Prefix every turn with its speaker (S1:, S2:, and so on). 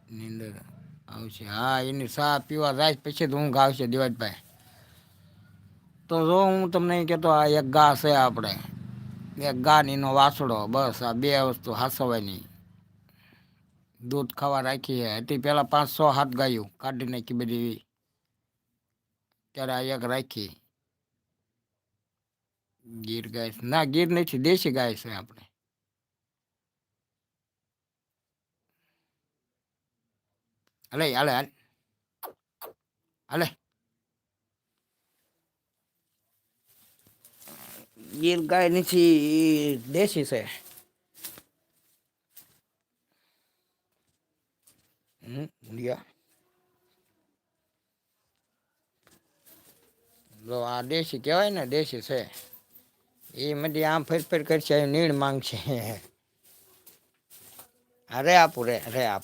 S1: નીંદર આવશે. હા, એની સા પીવા જાય પછી જ ઊંઘ આવશે દિવાજભાઈ. તો જો હું તમને એમ કહેતો, આ એક ગા છે આપણે, એક ગા ને એનો વાસડો, બસ આ બે વસ્તુ હાસવાની. દૂધ ખાવા રાખી હતી પહેલાં 5-6-7 ગાયું કાઢી નાખી બધી, ત્યારે આ એક રાખી ગીર ગાય. ના, ગીર નથી, દેશી ગાય છે આપણે. હાલે હાલે હાલ હાલે. ગીર ગાય નથી, દેશી છે. જો આ દેશી કહેવાય ને, દેશી છે. એ મધી આમ ફેર કરશે, નીણ માંગશે. અરે આપું રે, અરે આપું.